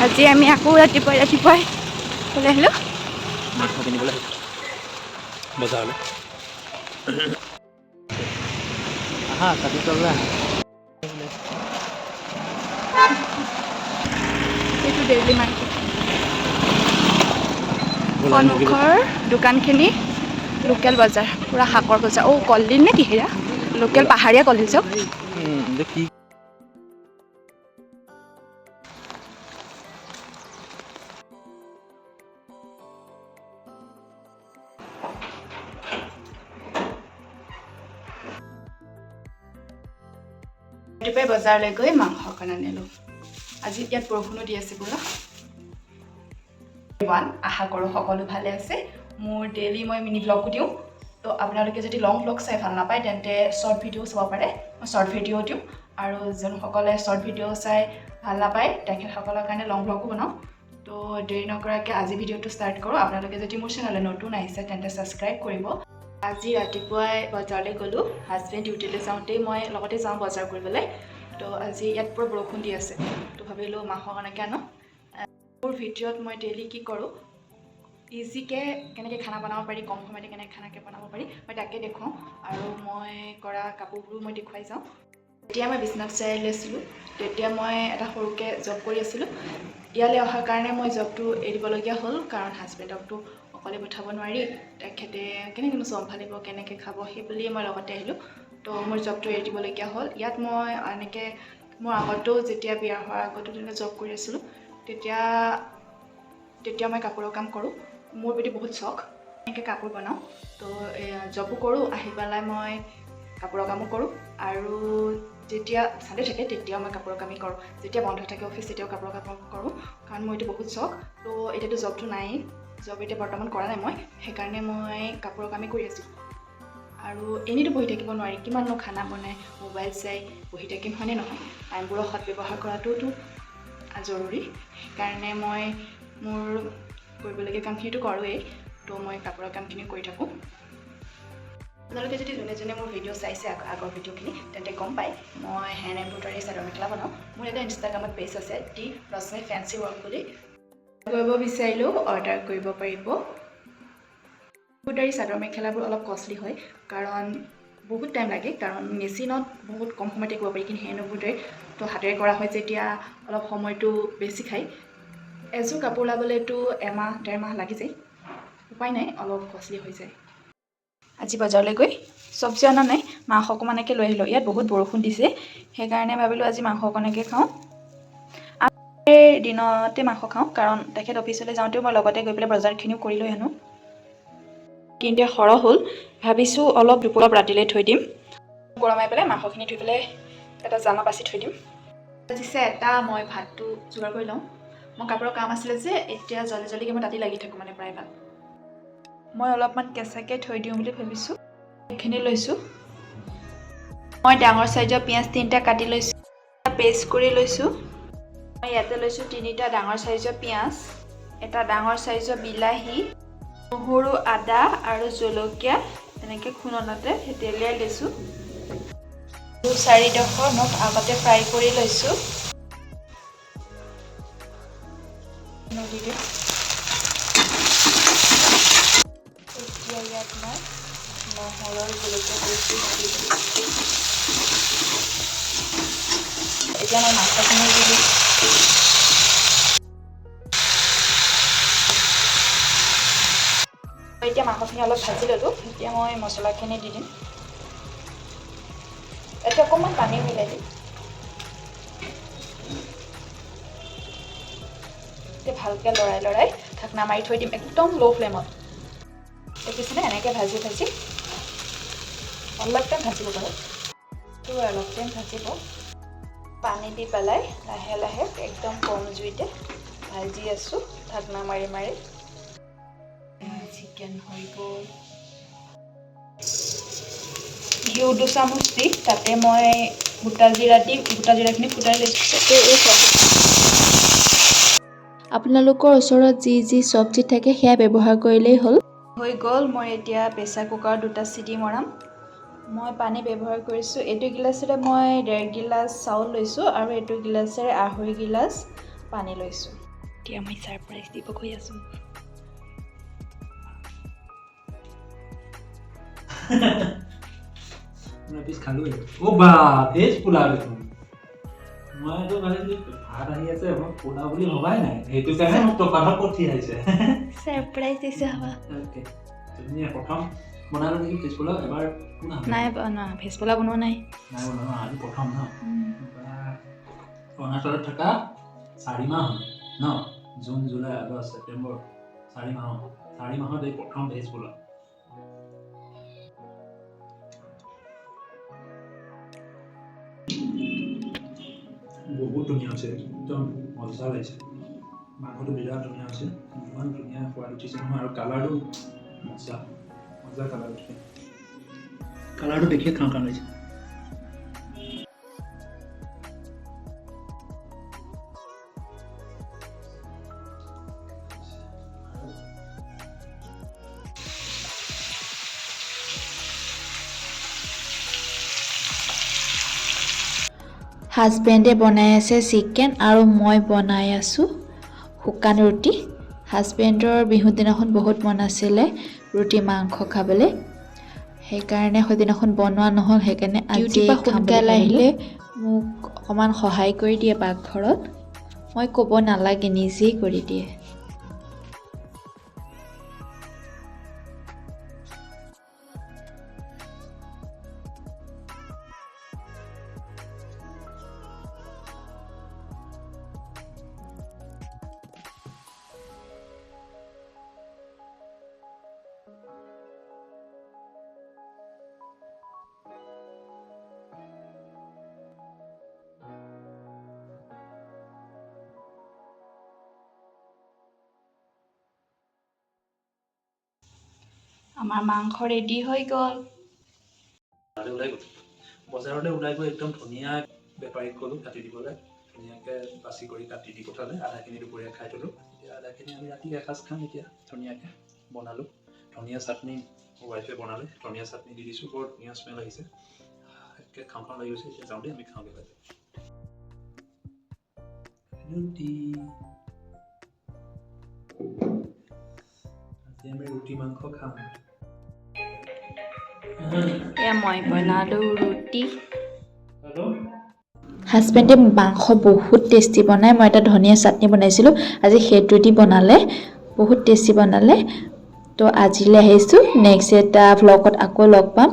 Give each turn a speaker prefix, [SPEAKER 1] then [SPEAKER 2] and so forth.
[SPEAKER 1] আজি আমি আকৌ ৰাতিপুৱাই ওলাই আহিলোঁ
[SPEAKER 2] মাংস কিনিবলৈ বজাৰলৈ আহা কাটি তললৈ আহা
[SPEAKER 1] এইটো ডেইলি মাৰ্কেট
[SPEAKER 2] বলাই মুৰ্গী
[SPEAKER 1] সন্মুখৰ দোকানখিনি লোকেল বজাৰ পুৰা শাকৰ বজাৰ কলডিল নে কি হেৰা লোকেল পাহাৰীয়া কলডিল চাওক
[SPEAKER 2] কি
[SPEAKER 1] ৰাতিপুৱাই বজাৰলৈ গৈ মাংস অকণ আনিলোঁ আজি ইয়াত বৰষুণো দি আছে পুৰা আশা কৰোঁ সকলো ভালে আছে মোৰ ডেইলি মই মিনি ব্লগো দিওঁ তো আপোনালোকে যদি লং ব্লগ চাই ভাল নাপায় তেন্তে শ্বৰ্ট ভিডিঅ' চাব পাৰে মই শ্বৰ্ট ভিডিঅ' দিওঁ আৰু যোনসকলে শ্বৰ্ট ভিডিঅ' চাই ভাল নাপায় তেখেতসকলৰ কাৰণে লং ব্লগো বনাওঁ তো দেৰি নকৰাকৈ আজি ভিডিঅ'টো ষ্টাৰ্ট কৰোঁ আপোনালোকে যদি মোৰ চেনেললৈ নতুন আহিছে তেন্তে ছাবস্ক্ৰাইব কৰিব আজি ৰাতিপুৱাই বজাৰলৈ গ'লোঁ হাজবেণ্ড ডিউটিলৈ যাওঁতেই মই লগতে যাওঁ বজাৰ কৰিবলৈ তো আজি ইয়াত পুৰা বৰষুণ দি আছে তো ভাবিলোঁ মাংস অকণকে আনো মোৰ ভিডিঅ'ত মই ডেইলি কি কৰোঁ ইজিকৈ কেনেকৈ খানা বনাব পাৰি কম সময়তে কেনেকৈ খানাকৈ বনাব পাৰি মই তাকে দেখুৱাওঁ আৰু মই কৰা কাপোৰবোৰো মই দেখুৱাই যাওঁ যেতিয়া মই বিশ্বনাথ চাৰিআলি আছিলোঁ তেতিয়া মই এটা সৰুকৈ জব কৰি আছিলোঁ ইয়ালৈ অহাৰ কাৰণে মই জবটো এৰিবলগীয়া হ'ল কাৰণ হাজবেণ্ডকতো অকলে পঠাব নোৱাৰি তেখেতে কেনেকৈনো চম্ভালিব কেনেকৈ খাব সেই বুলিয়ে মই লগতে আহিলোঁ তো মোৰ জবটো এৰি দিবলগীয়া হ'ল ইয়াত মই এনেকৈ মোৰ আগতেও যেতিয়া বিয়া হোৱাৰ আগতো তেনেকৈ জব কৰি আছিলোঁ তেতিয়া মই কাপোৰৰ কাম কৰোঁ মোৰ প্ৰতি বহুত চখ এনেকৈ কাপোৰ বনাওঁ তো জবো কৰোঁ আহি পেলাই মই কাপোৰৰ কামো কৰোঁ আৰু যেতিয়া চানডে থাকে তেতিয়াও মই কাপোৰৰ কামেই কৰোঁ যেতিয়া বন্ধ থাকে অফিচ তেতিয়াও কাপোৰৰ কাম কৰোঁ কাৰণ মোৰ এইটো বহুত চখ তো এতিয়াতো জবটো নায়েই জব এতিয়া বৰ্তমান কৰা নাই মই সেইকাৰণে মই কাপোৰৰ কামেই কৰি আছোঁ আৰু এনেইতো বহি থাকিব নোৱাৰি কিমাননো খানা বনাই মোবাইল চাই বহি থাকিম হয়নে নহয় টাইমবোৰৰ সৎ ব্যৱহাৰ কৰাটোতো জৰুৰী সেইকাৰণে মই মোৰ কৰিবলগীয়া কামখিনিতো কৰোঁৱেই তো মই কাপোৰৰ কামখিনি কৰি থাকোঁ আপোনালোকে যদি যোনে যোনে মোৰ ভিডিঅ' চাইছে আগৰ ভিডিঅ'খিনি তেন্তে গম পায় মই হেণ্ড এম্ব্ৰইডাৰী চাদৰ মেখেলা বনাওঁ মোৰ এটা ইনষ্টাগ্ৰামত পেজ আছে দি ৰশ্মি ফেঞ্চি ৱৰ্ক বুলি কৰিব বিচাৰিলেও অৰ্ডাৰ কৰিব পাৰিব এম্ব্ৰইডাৰী চাদৰ মেখেলাবোৰ অলপ কষ্টলি হয় কাৰণ বহুত টাইম লাগে কাৰণ মেচিনত বহুত কম সময়তে কৰিব পাৰি কিন্তু হেণ্ড এম্ব্ৰইডাৰী তো হাতেৰে কৰা হয় যেতিয়া অলপ সময়টো বেছি খায় এযোৰ কাপোৰ ওলাবলৈতো এমাহ ডেৰ মাহ লাগি যায় উপায় নাই অলপ কষ্টলি হৈ যায় আজি বজাৰলৈ গৈ চব্জি অনা নাই মাংস অকণমানকৈ লৈ আহিলোঁ ইয়াত বহুত বৰষুণ দিছে সেইকাৰণে ভাবিলোঁ আজি মাংস অকণকে খাওঁ দিনতে মাংস খাওঁ কাৰণ তেখেত অফিচলৈ যাওঁতেও মই লগতে গৈ পেলাই বজাৰখিনিও কৰি লৈ আনো কিন্তু সৰহ হ'ল ভাবিছোঁ অলপ দুপৰ ৰাতিলৈ থৈ দিম গৰমাই পেলাই মাংসখিনি ধুই পেলাই এটা জামা বাছি থৈ দিম আজিছে এটা মই ভাতটো যোগাৰ কৰি লওঁ মই কাপোৰৰ কাম আছিলে যে এতিয়া জলদিকৈ মই তাতে লাগি থাকোঁ মানে প্ৰায়ভাগ মই অলপমান কেঁচাকৈ থৈ দিওঁ বুলি ভাবিছোঁ এইখিনি লৈছোঁ মই ডাঙৰ চাইজৰ পিঁয়াজ 3টা কাটি লৈছোঁ পেষ্ট কৰি লৈছোঁ মই ইয়াতে লৈছোঁ 3টা ডাঙৰ চাইজৰ পিঁয়াজ এটা ডাঙৰ চাইজৰ বিলাহী নহৰু আদা আৰু জলকীয়া এনেকৈ খুন্দনাতে থেতেলিয়াই লৈছোঁ 4ডোখৰ নখ আগতে ফ্ৰাই কৰি লৈছোঁ এতিয়া ইয়াত মই নহৰু জলকীয়া পেষ্ট এতিয়া মই মাংসখিনি দি দিম এতিয়া মাংসখিনি অলপ ভাজি ল'লোঁ এতিয়া মই মছলাখিনি দি দিম এতিয়া অকণমান পানী মিলাই দিম এতিয়া ভালকৈ লৰাই ঢাকনা মাৰি থৈ দিম একদম ল' ফ্লেমত দেখিছেনে এনেকৈ ভাজি অলপ টাইম ভাজিব পাৰে তো অলপ টাইম ভাজিব পানী দি পেলাই লাহে লাহে একদম কম জুইতে ভাজি আছোঁ ঢাকনা মাৰি চিকেন হৈ গ'ল ঘিউ 2 চামুচ দি তাতে মই গোটা জিৰাখিনি ফুটাই লৈছোঁ তাতে এই আপোনালোকৰ ওচৰত যি চব্জি থাকে সেয়া ব্যৱহাৰ কৰিলেই হ'ল হৈ গ'ল মই এতিয়া প্ৰেছাৰ কুকাৰত 2টা চিটি মৰাম
[SPEAKER 3] মই পানী ব্যৱহাৰ কৰিছোঁ। এইটো গিলাচেৰে মই 1.5 গিলাচ চাউল লৈছোঁ আৰু এইটো গিলাচেৰে 2.5 গিলাচ পানী লৈছোঁ। এতিয়া মই ছাৰপ্ৰাইজ দিব গৈ আছোঁ।
[SPEAKER 4] পিছ খালোৱে। অ' বা ভেজ পোলাও দেখোন। মইতো ভাবিছোঁ ভাত আহি আছে, মই পোলাও বুলি ভবাই নাই। সেইটো কাৰণে মোক দোকানত পঠিয়াইছে।
[SPEAKER 3] ছাৰপ্ৰাইজ দিছে হাৱা।
[SPEAKER 4] অ'কে। তুমি প্ৰথম বনালো নেকি ভেজ পোলাও এবাৰ কোন
[SPEAKER 3] নাই বনোৱা, ভেজ পোলাও বনোৱা নাই।
[SPEAKER 4] নাই বনোৱা আজি প্ৰথম ন? অৰুণাচলত থকা 4 মাহ হ'ল ন? জুন, জুলাই, আগষ্ট, ছেপ্টেম্বৰ 4 মাহত এই প্ৰথম ভেজ পোলাও। বহুত ধুনীয়া হৈছে, একদম মজা লাগিছে। মাংসটো বিৰাট ধুনীয়া হৈছে, ইমান ধুনীয়া সোৱাদ উঠিছে নহয়, আৰু কালাৰটো মজা কালাৰ উঠিছে। কালাৰটো দেখিয়ে খাওঁ খাওঁ লাগিছে।
[SPEAKER 3] হাজবেণ্ডে বনাই আছে চিকেন আৰু মই বনাই আছোঁ শুকান ৰুটি। হাজবেণ্ডৰ বিহুৰ দিনাখন বহুত মন আছিলে ৰুটি মাংস খাবলৈ, সেইকাৰণে সেইদিনাখন বনোৱা নহ'ল। সেইকাৰণে আজি সোনকালে আহিলে মোক অকণমান সহায় কৰি দিয়ে পাকঘৰত। মই ক'ব নালাগে, নিজেই কৰি দিয়ে।
[SPEAKER 1] আমাৰ মাংস ৰেডি হৈ গ'ল।
[SPEAKER 4] বজাৰলৈ ওলাই গৈ একদম ধুনীয়া বেপাৰীক ক'লোঁ কাটি দিবলৈ, ধুনীয়াকৈ বাছি কৰি কাটি দি পঠালে। আধাখিনি দুপৰীয়া খাই থ'লোঁ, এতিয়া আধাখিনি আমি ৰাতি এসাঁজ খাম। এতিয়া ধুনীয়াকৈ বনালোঁ, ধনিয়া চাটনি ৱাইফে বনালে, ধনিয়া চাটনি দি দিছোঁ, বৰ ধুনীয়া স্মেল আহিছে। একে খাওঁ খাওঁ লাগি গৈছে। এতিয়া যাওঁ দেই, আমি খাওঁগৈ বাইদেউ। ৰুটি, আজি আমি ৰুটি মাংস খাম।
[SPEAKER 3] এয়া মই বনালোঁ ৰুটি।
[SPEAKER 4] হেল্ল'।
[SPEAKER 3] হাজবেণ্ডে মাংস বহুত টেষ্টি বনায়। মই এটা ধনিয়া চাটনি বনাইছিলোঁ, আজি সেইটো দি বনালে, বহুত টেষ্টি বনালে। তো আজিলৈ আহিছোঁ, নেক্সট এটা ভ্লগত আকৌ লগ পাম।